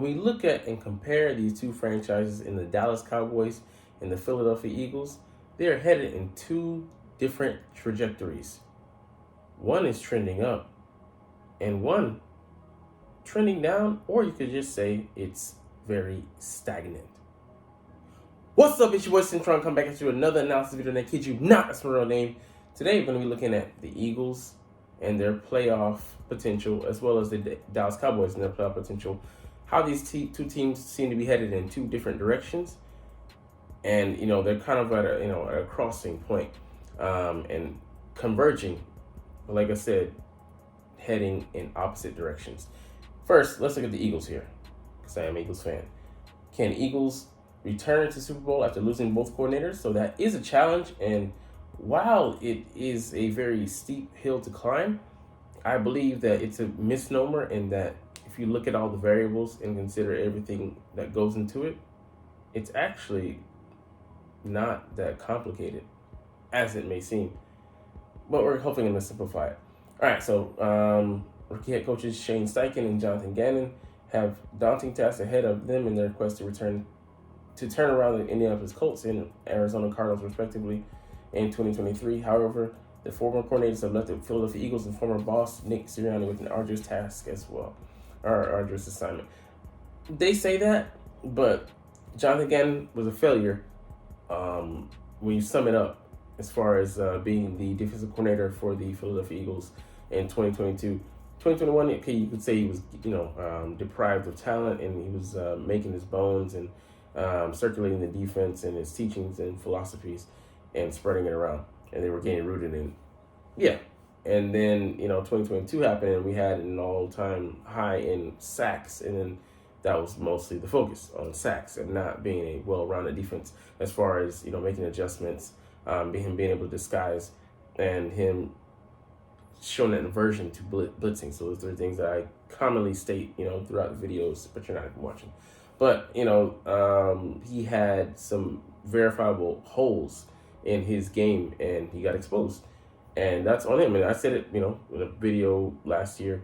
When we look at and compare these two franchises in the Dallas Cowboys and the Philadelphia Eagles, they are headed in two different trajectories. One is trending up, and one trending down, or you could just say it's very stagnant. What's up, it's your boy Cintron. Come back at you with another analysis video, and I kid you not, that's my real name. Today, we're going to be looking at the Eagles and their playoff potential, as well as the Dallas Cowboys and their playoff potential. How these two teams seem to be headed in two different directions, and they're kind of at a crossing point, and converging. Like I said, heading in opposite directions. First, let's look at the Eagles here, because I am an Eagles fan. Can Eagles return to Super Bowl after losing both coordinators? So that is a challenge, and while it is a very steep hill to climb, I believe that it's a misnomer, and that if you look at all the variables and consider everything that goes into it, it's actually not that complicated as it may seem. But we're hoping to simplify it. All right, so rookie head coaches Shane Steichen and Jonathan Gannon have daunting tasks ahead of them in their quest to turn around the Indianapolis Colts and Arizona Cardinals, respectively, in 2023. However, the former coordinators have left the Philadelphia Eagles and former boss Nick Sirianni with an arduous task as well, or arduous assignment. They say that, but Jonathan Gannon was a failure when you sum it up, as far as being the defensive coordinator for the Philadelphia Eagles in 2022. 2021, okay, you could say he was, deprived of talent, and he was making his bones and circulating the defense and his teachings and philosophies and spreading it around, and they were getting rooted in. Yeah. And then, 2022 happened, and we had an all-time high in sacks, and then that was mostly the focus on sacks and not being a well-rounded defense as far as, making adjustments, him being able to disguise, and him showing that aversion to blitzing. So those are things that I commonly state, throughout the videos, but you're not even watching. But, he had some verifiable holes in his game, and he got exposed. And that's on him. And I said it, in a video last year,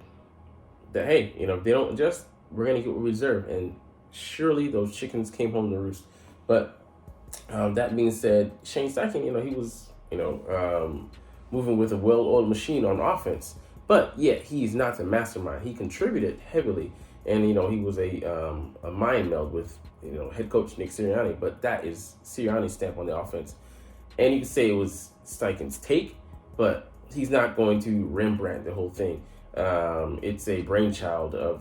that, hey, if they don't adjust, we're going to get what we deserve. And surely those chickens came home to roost. But that being said, Shane Steichen, he was, moving with a well-oiled machine on offense. But yet he's not the mastermind. He contributed heavily. And, he was a mind meld with, head coach Nick Sirianni. But that is Sirianni's stamp on the offense. And you could say it was Steichen's take, but he's not going to Rembrandt the whole thing. It's a brainchild of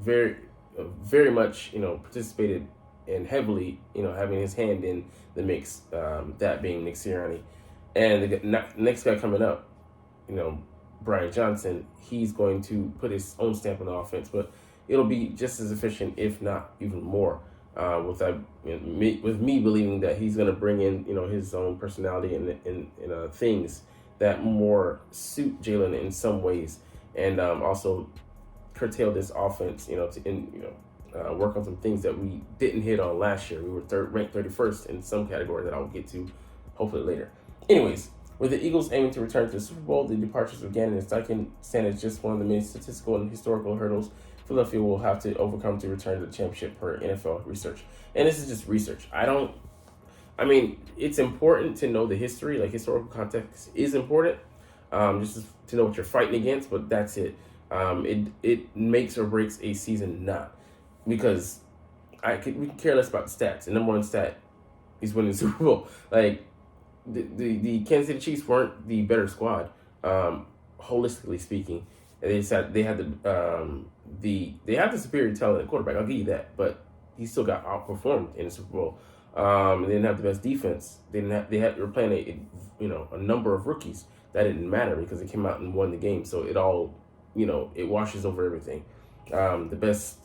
very much, participated and heavily, having his hand in the mix, that being Nick Sirianni. And the next guy coming up, Brian Johnson, he's going to put his own stamp on the offense, but it'll be just as efficient, if not even more. With me believing that he's going to bring in, his own personality and things that more suit Jalen in some ways, and also curtail this offense, work on some things that we didn't hit on last year. We were ranked 31st in some category that I'll get to hopefully later. Anyways, with the Eagles aiming to return to the Super Bowl, the departures of Gannon and Steichen stand as just one of the many statistical and historical hurdles Philadelphia will have to overcome to return to the championship per NFL research. And this is just research. It's important to know the history, like historical context is important, just to know what you're fighting against, but that's it. It makes or breaks a season not, because we can care less about the stats. The number one stat is winning the Super Bowl. Like, the Kansas City Chiefs weren't the better squad, holistically speaking. They had the superior talent at quarterback. I'll give you that, but he still got outperformed in the Super Bowl. They didn't have the best defense. They were playing a number of rookies. That didn't matter because they came out and won the game. So it all, it washes over everything. The best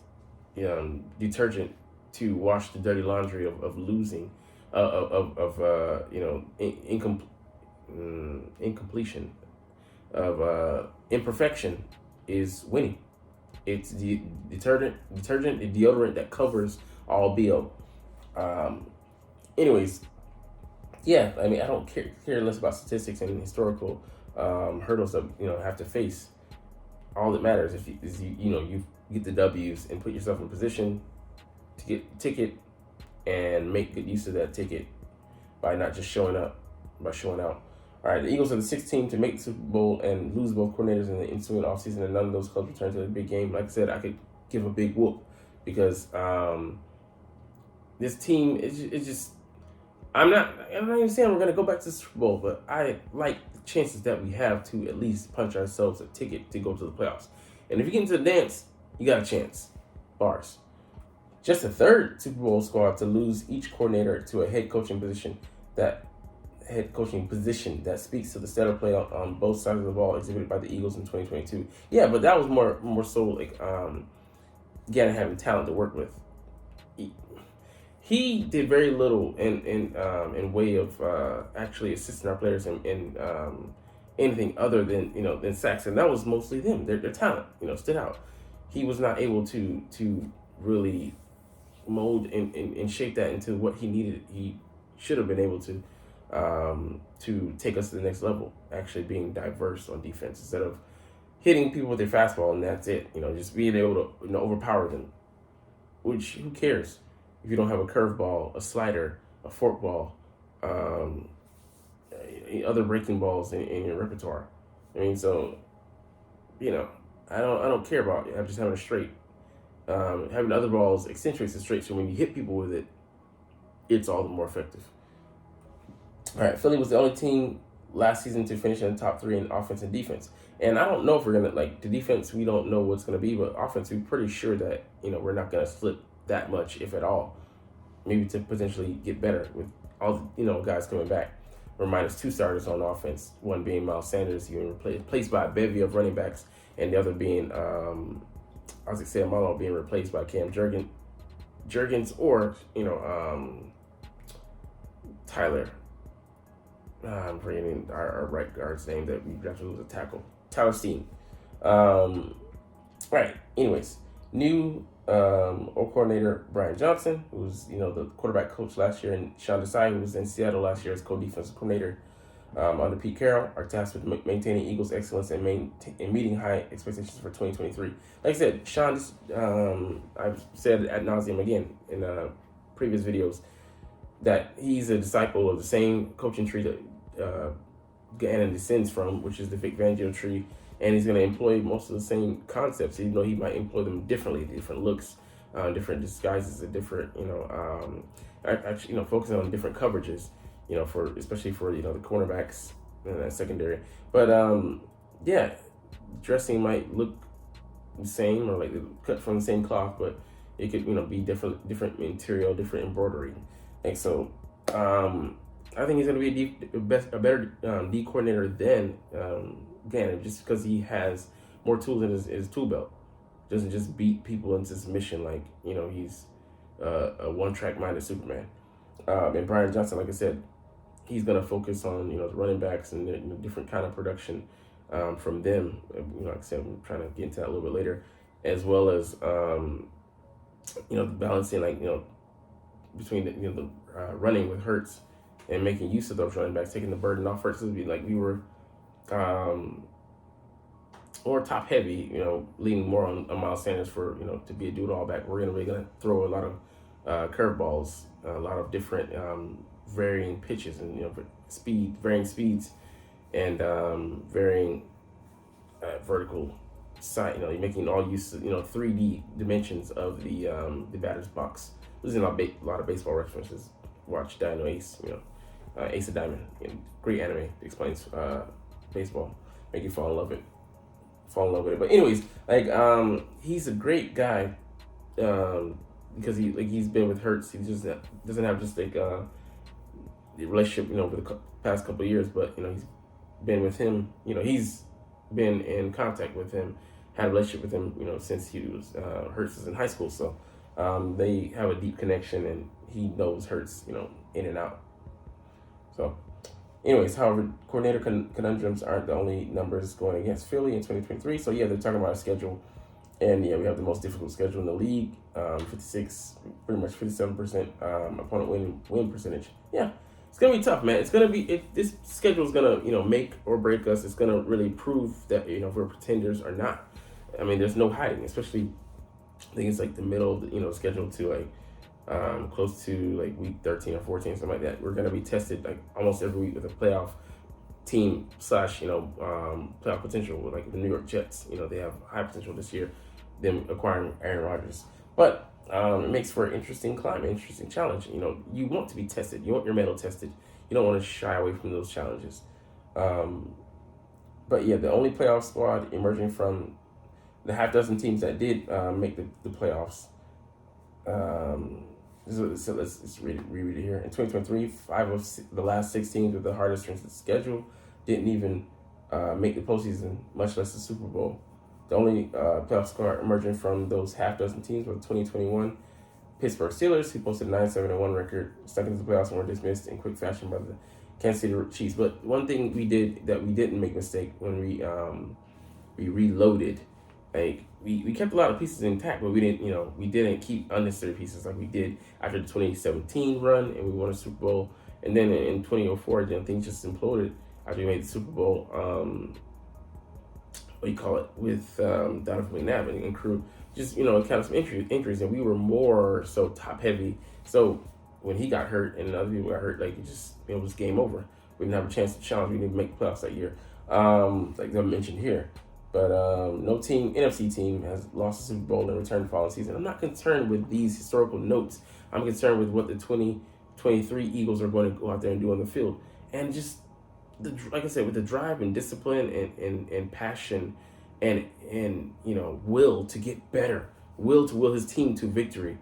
detergent to wash the dirty laundry of losing, incompletion, of imperfection is winning. It's the detergent, the deodorant that covers all BO. Anyways, yeah, I don't care less about statistics and historical hurdles that have to face. All that matters is you get the W's and put yourself in position to get the ticket and make good use of that ticket by not just showing up, by showing out. All right, the Eagles are the sixth team to make the Super Bowl and lose both coordinators in the ensuing offseason, and none of those clubs returned to the big game. Like I said, I could give a big whoop because this team is just. I'm not even saying we're going to go back to the Super Bowl, but I like the chances that we have to at least punch ourselves a ticket to go to the playoffs. And if you get into the dance, you got a chance. Bars. Just the third Super Bowl squad to lose each coordinator to a head coaching position that speaks to the stellar play on both sides of the ball exhibited by the Eagles in 2022. Yeah, but that was more so like Gannon having talent to work with. He did very little in way of actually assisting our players in anything other than sacks, and that was mostly them. Their talent, stood out. He was not able to really mold and shape that into what he needed. He should have been able to take us to the next level, actually being diverse on defense instead of hitting people with their fastball and that's it. Just being able to overpower them. Which, who cares if you don't have a curveball, a slider, a forkball, other breaking balls in your repertoire. I mean, so I don't care about just having a straight. Having other balls accentuates the straight, so when you hit people with it, it's all the more effective. All right, Philly was the only team last season to finish in the top three in offense and defense. And I don't know if we're going to, the defense, we don't know what's going to be, but offense, we're pretty sure that, we're not going to slip that much, if at all. Maybe to potentially get better with all the, guys coming back. We're minus two starters on offense, one being Miles Sanders, replaced by a bevy of running backs, and the other being, Malo being replaced by Cam Jurgens or, Tyler. I'm forgetting our right guard's name that we drafted was a tackle. Tyler Steen. Right. Anyways, new coordinator Brian Johnson, who was the quarterback coach last year, and Sean Desai, who was in Seattle last year as co-defensive coordinator under Pete Carroll, are tasked with maintaining Eagles' excellence and meeting high expectations for 2023. Like I said, Sean, I've said ad nauseum again in previous videos that he's a disciple of the same coaching tree that Gannon descends from, which is the Vic Fangio tree, and he's going to employ most of the same concepts, even though he might employ them differently, different looks, different disguises, different, focusing on different coverages, especially for the cornerbacks and that secondary. But dressing might look the same or like cut from the same cloth, but it could be different material, different embroidery. And so I think he's going to be a better D coordinator than Gannon, just because he has more tools in his tool belt. Doesn't just beat people into submission like he's a one-track minded Superman. And Brian Johnson, like I said, he's going to focus on the running backs and the different kind of production from them. Like I said, I'm trying to get into that a little bit later, as well as balancing between the running with Hurts and making use of those running backs, taking the burden off Hurts. Would be like we were more top heavy, leaning more on Miles Sanders for to be a do-it-all back. We're really gonna throw a lot of curveballs, a lot of different varying pitches and varying speeds, and varying vertical side. You're making all use of 3D dimensions of the batter's box. Losing a lot of baseball references. Watch Dino Ace, Ace of Diamond. Great anime explains baseball. Make you fall in love with it. But anyways, he's a great guy because he's been with Hurts. He just doesn't have just the relationship over the past couple of years, but he's been with him. He's been in contact with him, had a relationship with him since he was Hurts was in high school. So they have a deep connection, and he knows Hurts in and out. So anyways, however, coordinator conundrums aren't the only numbers going against Philly in 2023. So they're talking about a schedule, and we have the most difficult schedule in the league. 56, pretty much 57% opponent win percentage. Yeah, it's gonna be tough, man. It's gonna be this schedule is gonna make or break us. It's gonna really prove that if we're pretenders or not. I mean, there's no hiding, especially I think it's like the middle of the, schedule to like close to like week 13 or 14, something like that. We're gonna be tested like almost every week with a playoff team slash playoff potential with like the New York Jets. They have high potential this year, them acquiring Aaron Rodgers. But it makes for an interesting climate, interesting challenge. You want to be tested. You want your metal tested. You don't want to shy away from those challenges. But yeah, the only playoff squad emerging from the half dozen teams that did make the playoffs. So let's reread it here. In 2023, 5 of the last 6 teams with the hardest strength of the schedule didn't even make the postseason, much less the Super Bowl. The only playoff squad emerging from those half dozen teams was 2021 Pittsburgh Steelers, who posted a 9-7-1 record, stuck into the playoffs and were dismissed in quick fashion by the Kansas City Chiefs. But one thing we did that we didn't make a mistake when we reloaded, like we kept a lot of pieces intact, but we didn't keep unnecessary pieces like we did after the 2017 run and we won a Super Bowl, and then in 2004, things just imploded after we made the Super Bowl. What do you call it, with Donovan McNabb and crew, just kind of some injuries, and we were more so top heavy. So when he got hurt and other people got hurt, like it was game over. We didn't have a chance to challenge. We didn't make the playoffs that year, like I mentioned here. But no NFC team has lost the Super Bowl and returned the following season. I'm not concerned with these historical notes. I'm concerned with what the 2023 Eagles are going to go out there and do on the field, and just like I said, with the drive and discipline and passion and will to get better, will his team to victory,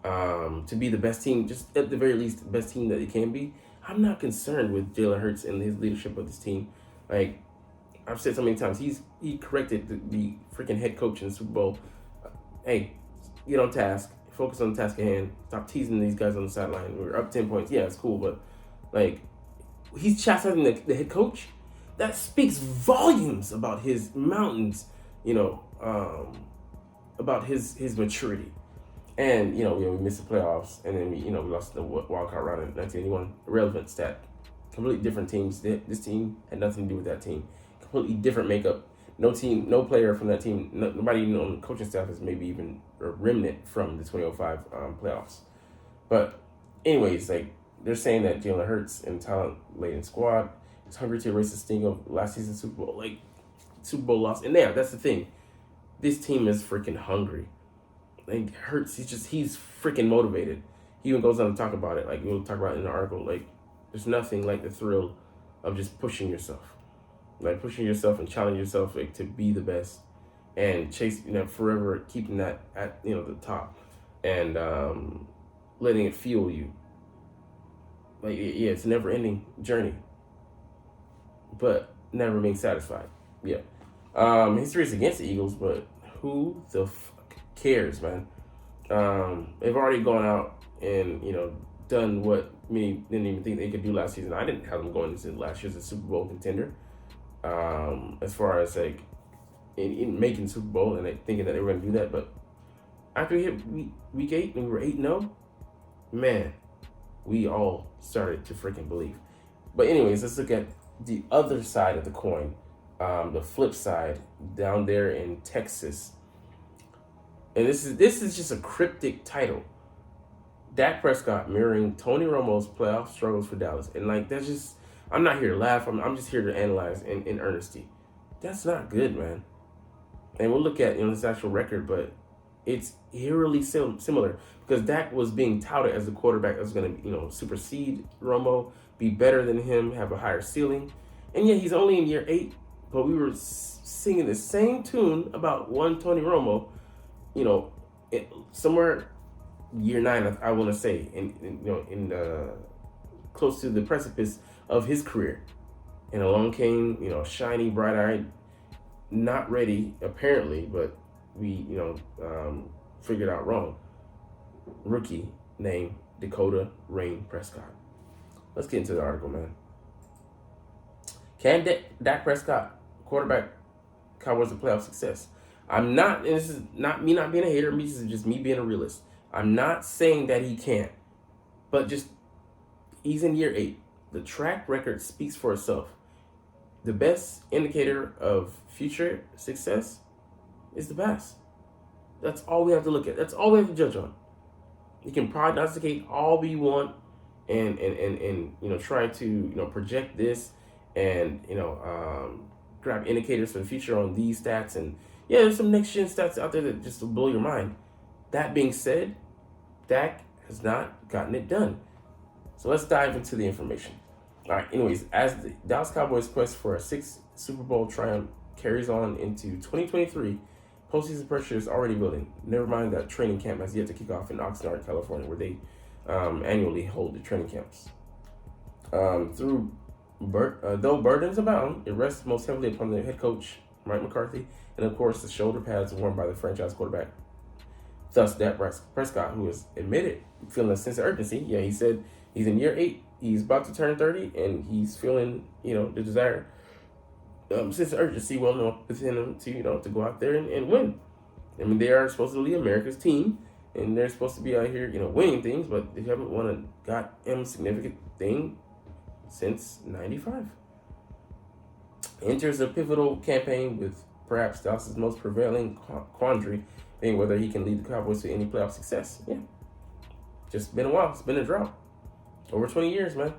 to be the best team, just at the very least the best team that it can be. I'm not concerned with Jalen Hurts and his leadership of this team. Like I've said so many times, he corrected the freaking head coach in the Super Bowl. Hey, get on task, focus on the task at hand. Stop teasing these guys on the sideline. We're up 10 points. Yeah, it's cool, but like, he's chastising the head coach. That speaks volumes about his mountains, about his maturity. And we missed the playoffs, and then we lost the wild card round in 1981. Irrelevant stat. Completely different teams. This team had nothing to do with that team. Completely different makeup. No player from that team. Nobody even on the coaching staff is maybe even a remnant from the 2005 playoffs. But anyways, like, they're saying that Jalen Hurts and talent-laden squad is hungry to erase the sting of last season's Super Bowl loss. And that's the thing. This team is freaking hungry. Like, Hurts, he's freaking motivated. He even goes on to talk about it. Like, we'll talk about it in the article. Like, there's nothing like the thrill of just pushing yourself. Like, pushing yourself and challenging yourself, like, to be the best. And forever keeping that at, the top. And letting it fuel you. Like, yeah, it's a never-ending journey, but never being satisfied. Yeah. History is against the Eagles, but who the fuck cares, man? They've already gone out and, done what many didn't even think they could do last season. I didn't have them going into last year as a Super Bowl contender. As far as, like, in making Super Bowl and like, thinking that they were going to do that. But after we hit week 8 and we were 8-0, man, we all started to freaking believe. But anyways, let's look at the other side of the coin, the flip side down there in Texas. And this is just a cryptic title. Dak Prescott mirroring Tony Romo's playoff struggles for Dallas. And like, that's just, I'm not here to laugh. I'm just here to analyze in earnesty. That's not good, man. And we'll look at this actual record, but it's eerily similar because Dak was being touted as the quarterback that was going to, supersede Romo, be better than him, have a higher ceiling. And yet he's only in year 8, but we were singing the same tune about one Tony Romo, somewhere year 9, I want to say, in close to the precipice of his career. And along came, shiny, bright-eyed, not ready apparently, but we, figured out wrong. Rookie named Dakota Rain Prescott. Let's get into the article, man. Can Dak Prescott, quarterback, Cowboys a playoff success? I'm not, and this is not me not being a hater, this is just me being a realist. I'm not saying that he can't, but just, he's in year 8. The track record speaks for itself. The best indicator of future success is the past. That's all we have to look at. That's all we have to judge on. You can prognosticate all we want, and try to project this, and grab indicators for the future on these stats, and yeah, there's some next gen stats out there that just will blow your mind. That being said, Dak has not gotten it done. So let's dive into the information. All right. Anyways, as the Dallas Cowboys' quest for a sixth Super Bowl triumph carries on into 2023, postseason pressure is already building. Never mind that training camp has yet to kick off in Oxnard, California, where they annually hold the training camps. Though burdens abound, it rests most heavily upon the head coach, Mike McCarthy, and of course the shoulder pads worn by the franchise quarterback. Thus, Dak Prescott, who has admitted feeling a sense of urgency. Yeah, he said he's in year 8. He's about to turn 30, and he's feeling, the desire, sense of urgency, well known within him to go out there and win. I mean, they are supposedly America's team, and they're supposed to be out here, winning things, but they haven't won a goddamn significant thing since '95. Enters a pivotal campaign with perhaps Dallas's most prevailing quandary being whether he can lead the Cowboys to any playoff success. Yeah, just been a while. It's been a drought. Over 20 years, man.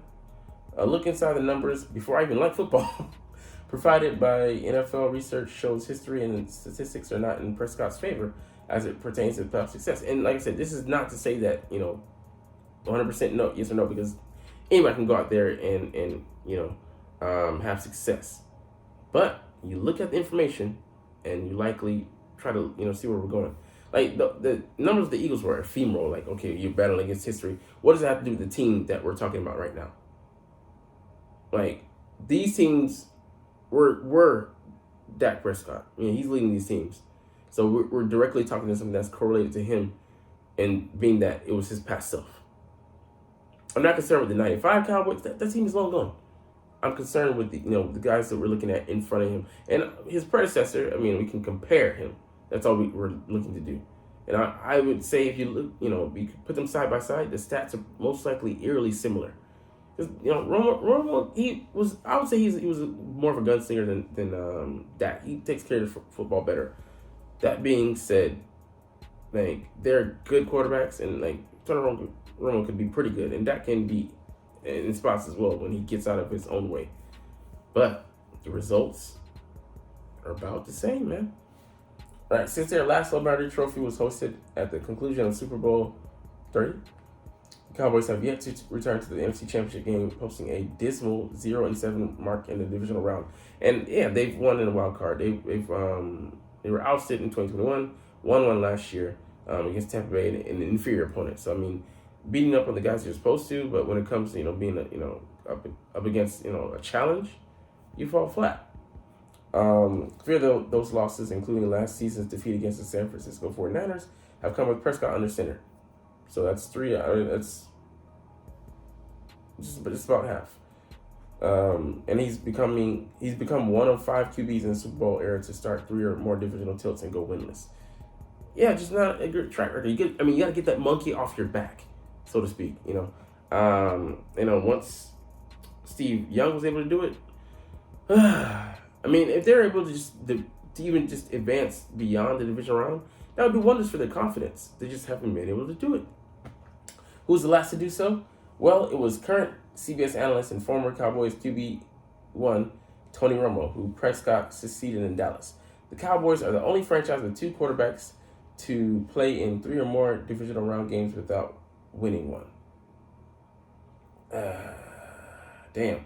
A look inside the numbers before I even liked football, provided by NFL research, shows history and statistics are not in Prescott's favor as it pertains to playoff success. And like I said, this is not to say that 100% no, yes or no, because anybody can go out there and have success. But you look at the information and you likely try to see where we're going. Like the numbers of the Eagles were ephemeral. Like, okay, you're battling against history. What does that have to do with the team that we're talking about right now? Like, these teams were Dak Prescott. He's leading these teams. So we're directly talking to something that's correlated to him, and being that it was his past self. I'm not concerned with the '95 Cowboys. That team is long gone. I'm concerned with the guys that we're looking at in front of him and his predecessor. I mean, we can compare him. That's all we're looking to do. And I would say if you look, we could put them side by side, the stats are most likely eerily similar. Because Romo, I would say he was more of a gunslinger than Dak. He takes care of the football better. That being said, like, they're good quarterbacks, and like Romo could be pretty good, and Dak can be in spots as well when he gets out of his own way. But the results are about the same, man. All right, since their last Lombardi Trophy was hosted at the conclusion of Super Bowl 30, the Cowboys have yet to return to the NFC Championship game, posting a dismal 0-7 mark in the divisional round. And yeah, they've won in the wild card. They were ousted in 2021, won last year against Tampa Bay, an inferior opponent. So I mean, beating up on the guys you're supposed to, but when it comes to being up against a challenge, you fall flat. Three of those losses, including last season's defeat against the San Francisco 49ers, have come with Prescott under center. So that's three. That's just about half. And he's become one of 5 QBs in the Super Bowl era to start 3 or more divisional tilts and go winless. Yeah, just not a good track record. You got to get that monkey off your back, so to speak. Once Steve Young was able to do it, I mean, if they're able to even just advance beyond the division round, that would do wonders for their confidence. They just haven't been able to do it. Who's the last to do so? Well, it was current CBS analyst and former Cowboys QB1 Tony Romo, who Prescott succeeded in Dallas. The Cowboys are the only franchise with 2 quarterbacks to play in 3 or more divisional round games without winning one. Damn.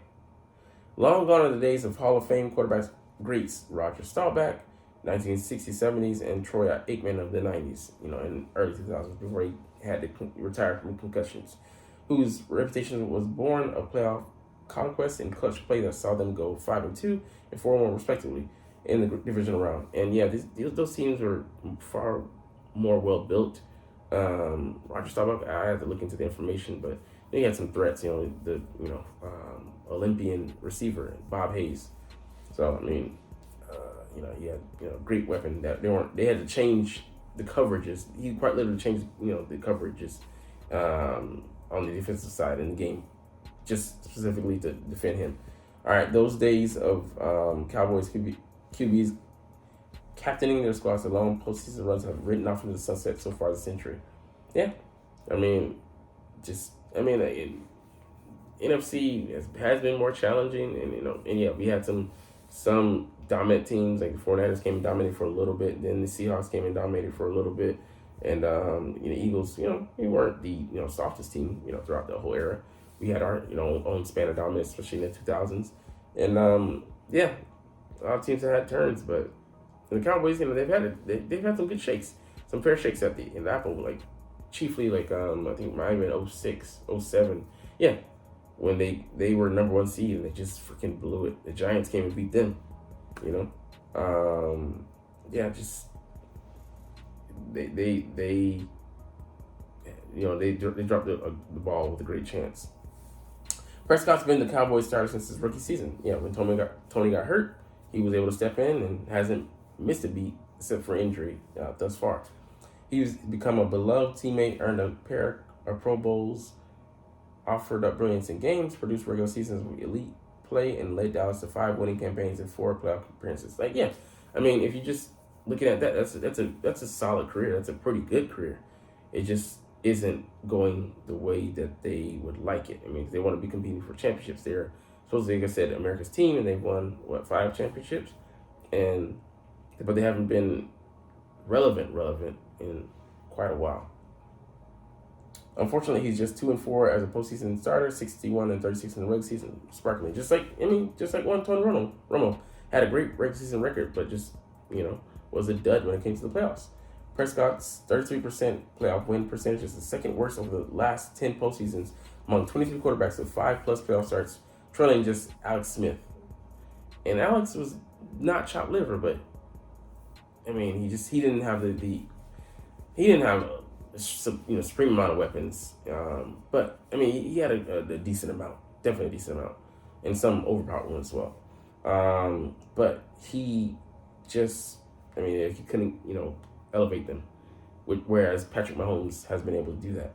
Long gone are the days of Hall of Fame quarterbacks greats Roger Staubach, 1960s, 70s, and Troy Aikman of the 90s, in early 2000s, before he had to retire from concussions, whose reputation was born of playoff conquest and clutch play that saw them go 5-2 and 4-1 respectively in the divisional round. And yeah, those teams were far more well built. Roger Staubach, I have to look into the information, but he had some threats. The Olympian receiver Bob Hayes. So I mean, he had great weapon that they had to change the coverages. He quite literally changed the coverages on the defensive side in the game, just specifically to defend him. All right, those days of Cowboys QBs captaining their squads. The long postseason runs have written off into the sunset so far this century. Yeah, I mean, NFC has been more challenging, and yeah, we had some dominant teams like the 49ers came and dominated for a little bit. Then the Seahawks came and dominated for a little bit, and Eagles, we weren't the softest team throughout the whole era. We had our own span of dominance, especially in the 2000s, and yeah, a lot of teams have had turns, but the Cowboys, they've had some good shakes, some fair shakes in the apple, like chiefly like I think Miami in 06, 07. Yeah, when they were number one seed and they just freaking blew it. The Giants came and beat them. Yeah, just they dropped the ball with a great chance. Prescott's been the Cowboys starter since his rookie season. Yeah, when Tony got hurt, he was able to step in and hasn't missed a beat except for injury thus far. He's become a beloved teammate, earned a pair of Pro Bowls, offered up brilliance in games, produced regular seasons with elite play, and led Dallas to 5 winning campaigns and 4 playoff appearances. Like, yeah, I mean, if you just looking at that, that's a solid career. That's a pretty good career. It just isn't going the way that they would like it. I mean, they want to be competing for championships. They're supposedly, like I said, America's team, and they've won 5 championships, but they haven't been relevant in quite a while. Unfortunately, he's just 2-4 as a postseason starter, 61-36 in the regular season, sparkling. Just like one Tony Romo had a great regular season record, but just was a dud when it came to the playoffs. Prescott's 33% playoff win percentage is the second worst over the last 10 postseasons among 23 quarterbacks with 5+ playoff starts, trailing just Alex Smith. And Alex was not chopped liver, but I mean, he didn't have a supreme amount of weapons. But I mean, he had a decent amount, definitely a decent amount, and some overpowered ones as well. But he just, he couldn't, elevate them, whereas Patrick Mahomes has been able to do that.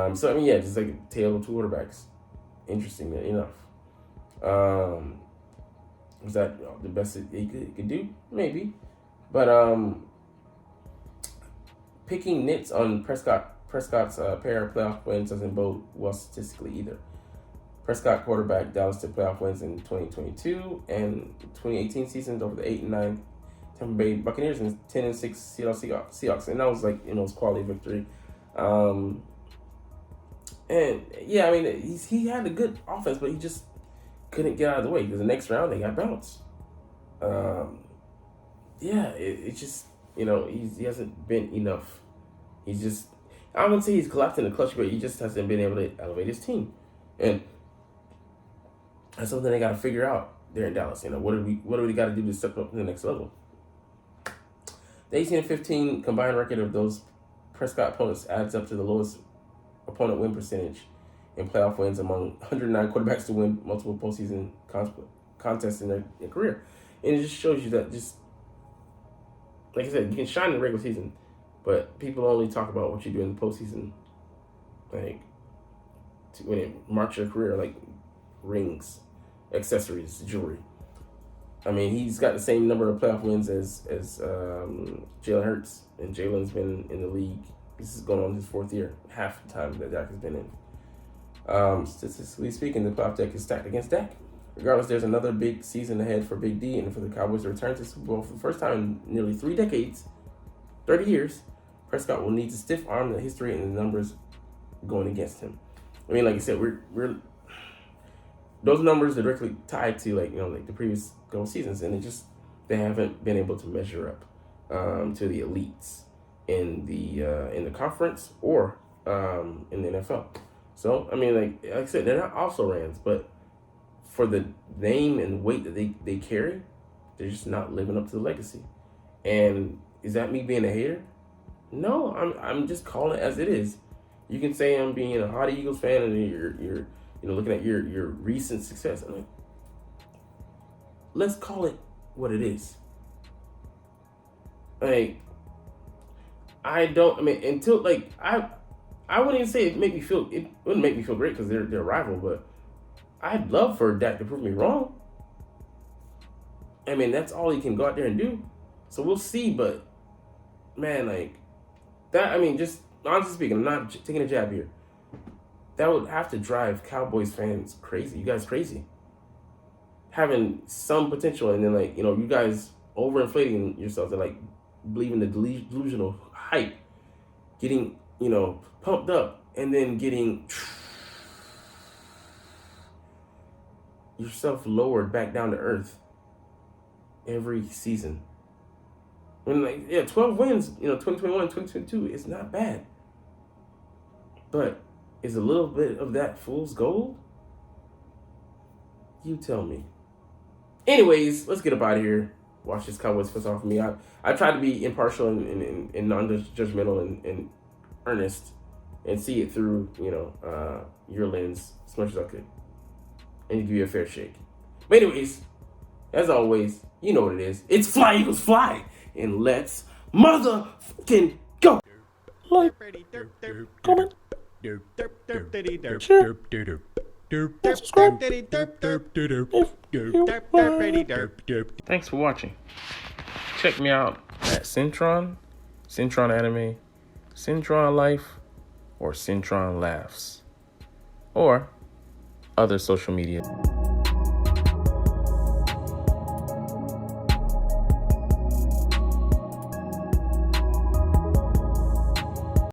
Just like a tale of 2 quarterbacks. Interestingly enough. Was that the best he could do? Maybe. But picking nits on Prescott's pair of playoff wins doesn't bode well statistically either. Prescott quarterback Dallas to playoff wins in 2022 and 2018 seasons over the 8-9 Tampa Bay Buccaneers and 10-6 Seattle Seahawks, and that was like it was quality victory. And yeah, he had a good offense, but he just couldn't get out of the way because the next round they got bounced. It just he hasn't been enough. He's just, I wouldn't say he's collapsed in the clutch, but he just hasn't been able to elevate his team, and that's something they got to figure out there in Dallas. What do we got to do to step up to the next level? The 18-15 combined record of those Prescott opponents adds up to the lowest opponent win percentage in playoff wins among 109 quarterbacks to win multiple postseason contests in their career. And it just shows you that, just like I said, you can shine in the regular season, but people only talk about what you do in the postseason, like when it marks your career, like rings, accessories, jewelry. He's got the same number of playoff wins as Jalen Hurts, and Jalen's been in the league. This is going on his 4th year, half the time that Dak has been in. Statistically speaking, the playoff deck is stacked against Dak. Regardless, there's another big season ahead for Big D and for the Cowboys to return to the Super Bowl for the first time in nearly 3 decades, 30 years. Prescott will need to stiff arm the history and the numbers going against him. Like I said, we're those numbers are directly tied to like the previous couple seasons, and they haven't been able to measure up to the elites in the conference or in the NFL. So like I said, they're not also Rams, but for the name and weight that they carry, they're just not living up to the legacy. And is that me being a hater? No, I'm just calling it as it is. You can say I'm being a hot Eagles fan and you're looking at your recent success. Let's call it what it is. I wouldn't even say it wouldn't make me feel great because they're a rival, but I'd love for Dak to prove me wrong. That's all he can go out there and do. So we'll see, but man, like that. I mean, just honestly speaking, I'm not taking a jab here. That would have to drive Cowboys fans crazy. You guys crazy. Having some potential, and then like you guys overinflating yourselves and like believing the delusional hype, getting pumped up, and then getting yourself lowered back down to earth every season. When 12 wins, 2021, 2022 is not bad. But is a little bit of that fool's gold? You tell me. Anyways, let's get up out of here. Watch this Cowboys piss off of me. I try to be impartial and non-judgmental and earnest and see it through, your lens as much as I could. And give you a fair shake. But anyways, as always, you know what it is. It's Fly Eagles Fly. And let's motherfucking go. Like, comment, share, subscribe. Thanks for watching. Check me out at Cintron, Cintron Anime, Cintron Life, or Cintron Laughs, or other social media.